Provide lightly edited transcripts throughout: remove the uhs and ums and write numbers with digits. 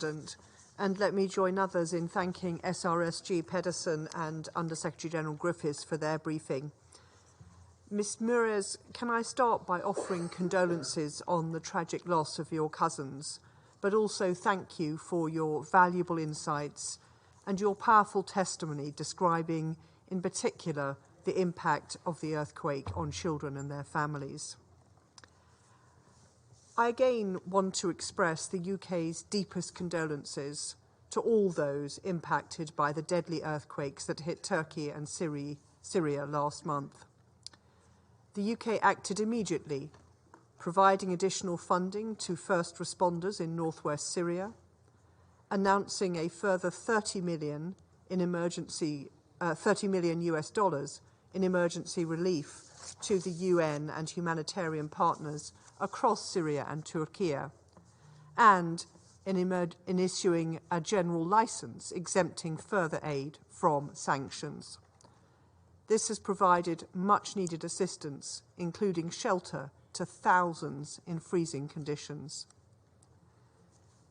President, and let me join others in thanking SRSG Pedersen and Under-Secretary General Griffiths for their briefing. Ms Mures, can I start by offering condolences on the tragic loss of your cousins, but also thank you for your valuable insights and your powerful testimony describing, in particular, the impact of the earthquake on children and their families. I again want to express the UK's deepest condolences to all those impacted by the deadly earthquakes that hit Turkey and Syria last month. The UK acted immediately, providing additional funding to first responders in northwest Syria, announcing a further $30 million US dollars in emergency relief to the UN and humanitarian partners across Syria and Turkey, and in issuing a general license exempting further aid from sanctions. This has provided much-needed assistance, including shelter to thousands in freezing conditions.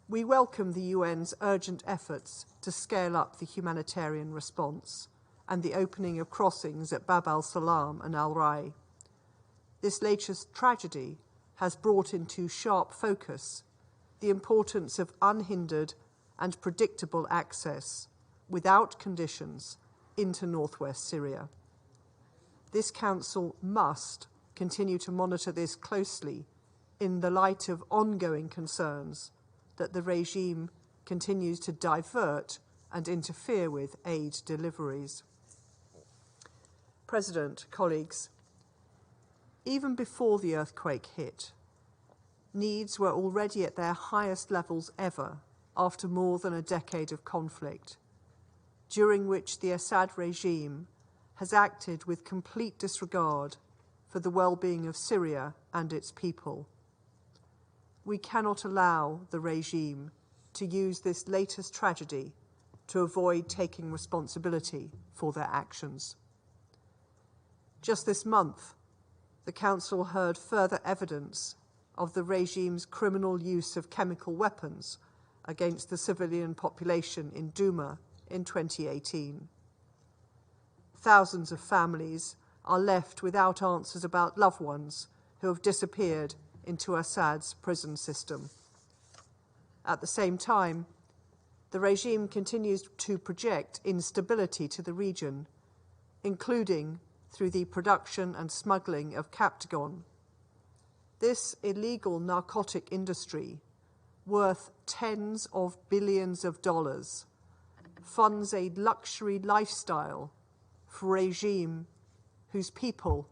We welcome the UN's urgent efforts to scale up the humanitarian response and the opening of crossings at Bab al-Salam and Al-Rai. This latest tragedy has brought into sharp focus the importance of unhindered and predictable access, without conditions, into northwest Syria. This Council must continue to monitor this closely in the light of ongoing concerns that the regime continues to divert and interfere with aid deliveries. President, colleagues, even before the earthquake hit, needs were already at their highest levels ever after more than a decade of conflict, during which the Assad regime has acted with complete disregard for the well-being of Syria and its people. We cannot allow the regime to use this latest tragedy to avoid taking responsibility for their actions. Just this month, the Council heard further evidence of the regime's criminal use of chemical weapons against the civilian population in Douma in 2018. Thousands of families are left without answers about loved ones who have disappeared into Assad's prison system. At the same time, the regime continues to project instability to the region, including through the production and smuggling of Captagon. This illegal narcotic industry, worth tens of billions of dollars, funds a luxury lifestyle for a regime whose people,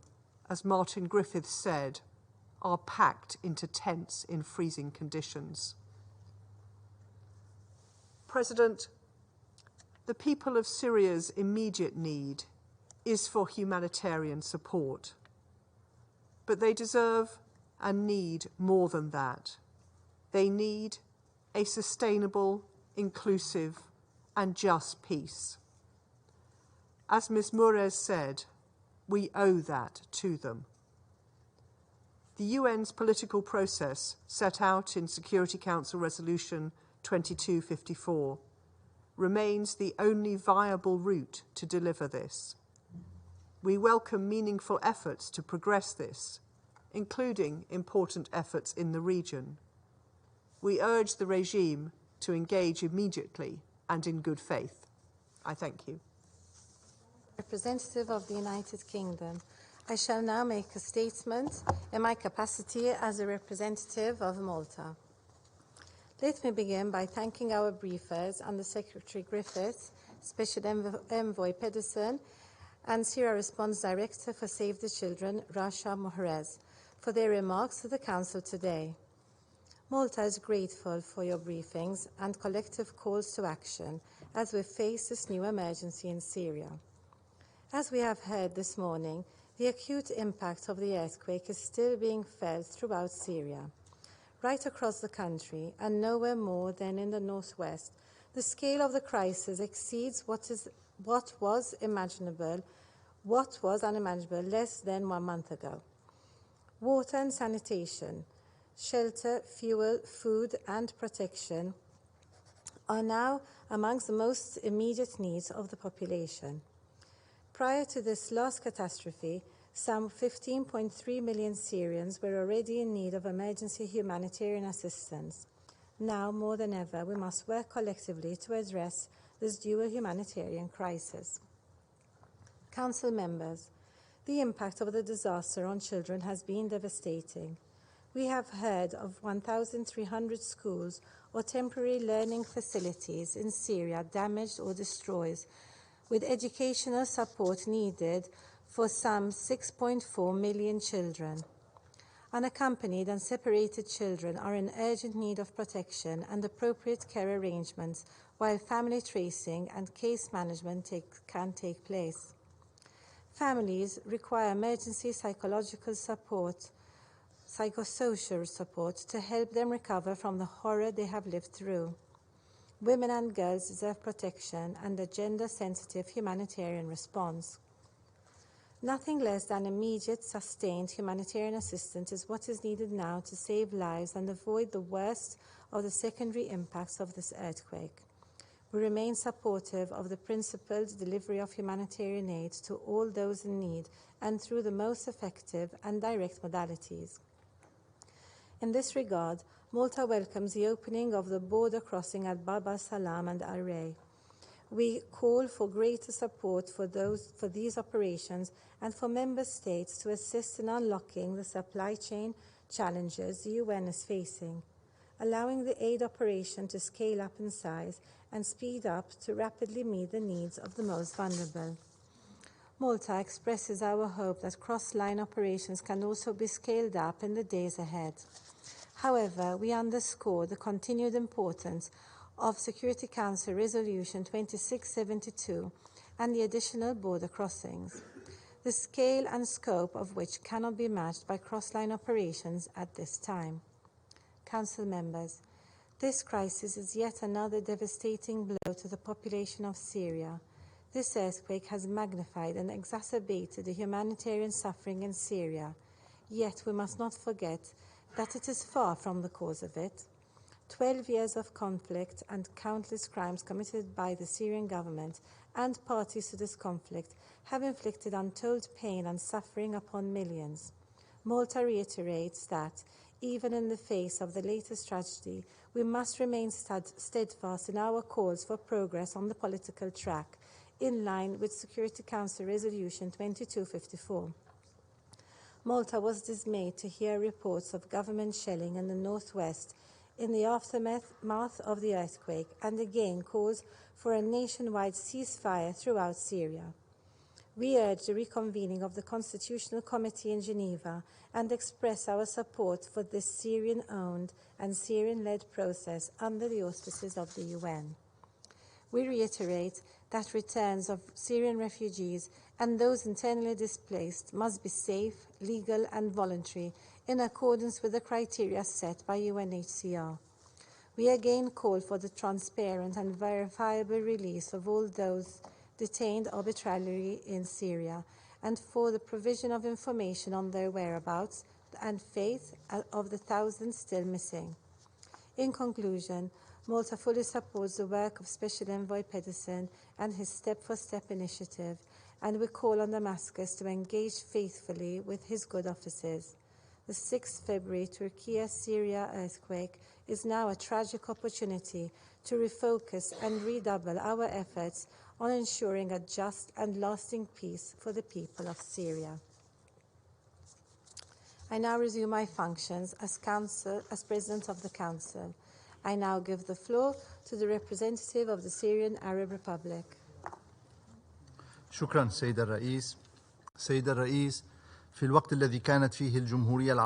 as Martin Griffiths said, are packed into tents in freezing conditions. President, the people of Syria's immediate need is for humanitarian support, but they deserve and need more than that. They need a sustainable, inclusive, and just peace. As Ms Mures said, we owe that to them. The UN's political process, set out in Security Council Resolution 2254, remains the only viable route to deliver this. We welcome meaningful efforts to progress this, including important efforts in the region. We urge the regime to engage immediately and in good faith. I thank you. Representative of the United Kingdom, I shall now make a statement in my capacity as a representative of Malta. Let me begin by thanking our briefers, Under-Secretary Griffiths, Special Envoy Pedersen, and Syria Response Director for Save the Children, Rasha Mohrez, for their remarks to the Council today. Malta is grateful for your briefings and collective calls to action as we face this new emergency in Syria. As we have heard this morning, the acute impact of the earthquake is still being felt throughout Syria. Right across the country, and nowhere more than in the northwest, the scale of the crisis exceeds what was unimaginable less than 1 month ago. Water and sanitation, shelter, fuel, food and protection are now amongst the most immediate needs of the population. Prior to this last catastrophe, some 15.3 million Syrians were already in need of emergency humanitarian assistance. Now, more than ever, we must work collectively to address this dual humanitarian crisis. Council members, the impact of the disaster on children has been devastating. We have heard of 1,300 schools or temporary learning facilities in Syria damaged or destroyed, with educational support needed for some 6.4 million children. Unaccompanied and separated children are in urgent need of protection and appropriate care arrangements, while family tracing and case management can take place. Families require emergency psychological support, psychosocial support to help them recover from the horror they have lived through. Women and girls deserve protection and a gender-sensitive humanitarian response. Nothing less than immediate, sustained humanitarian assistance is what is needed now to save lives and avoid the worst of the secondary impacts of this earthquake. We remain supportive of the principled delivery of humanitarian aid to all those in need and through the most effective and direct modalities. In this regard, Malta welcomes the opening of the border crossing at Bab al-Salam and Al-Ray. We call for greater support for these operations and for member states to assist in unlocking the supply chain challenges the UN is facing, allowing the aid operation to scale up in size and speed up to rapidly meet the needs of the most vulnerable. Malta expresses our hope that cross-line operations can also be scaled up in the days ahead. However, we underscore the continued importance of Security Council Resolution 2672 and the additional border crossings, the scale and scope of which cannot be matched by cross-line operations at this time. Council members, this crisis is yet another devastating blow to the population of Syria. This earthquake has magnified and exacerbated the humanitarian suffering in Syria, yet we must not forget that it is far from the cause of it. 12 years of conflict and countless crimes committed by the Syrian government and parties to this conflict have inflicted untold pain and suffering upon millions. Malta reiterates that, even in the face of the latest tragedy, we must remain steadfast in our calls for progress on the political track, in line with Security Council Resolution 2254. Malta was dismayed to hear reports of government shelling in the northwest in the aftermath of the earthquake, and again calls for a nationwide ceasefire throughout Syria. We urge the reconvening of the Constitutional Committee in Geneva and express our support for this Syrian-owned and Syrian-led process under the auspices of the UN. We reiterate that returns of Syrian refugees and those internally displaced must be safe, legal and voluntary in accordance with the criteria set by UNHCR. We again call for the transparent and verifiable release of all those detained arbitrarily in Syria and for the provision of information on their whereabouts and fate of the thousands still missing. In conclusion, Malta fully supports the work of Special Envoy Pedersen and his step-for-step initiative, and we call on Damascus to engage faithfully with his good offices. The 6th February Turkey-Syria earthquake is now a tragic opportunity to refocus and redouble our efforts on ensuring a just and lasting peace for the people of Syria. I now resume my functions as President of the Council. I now give the floor to the representative of the Syrian Arab Republic. شكرا سيد الرئيس. في الوقت الذي كانت فيه الجمهورية العربية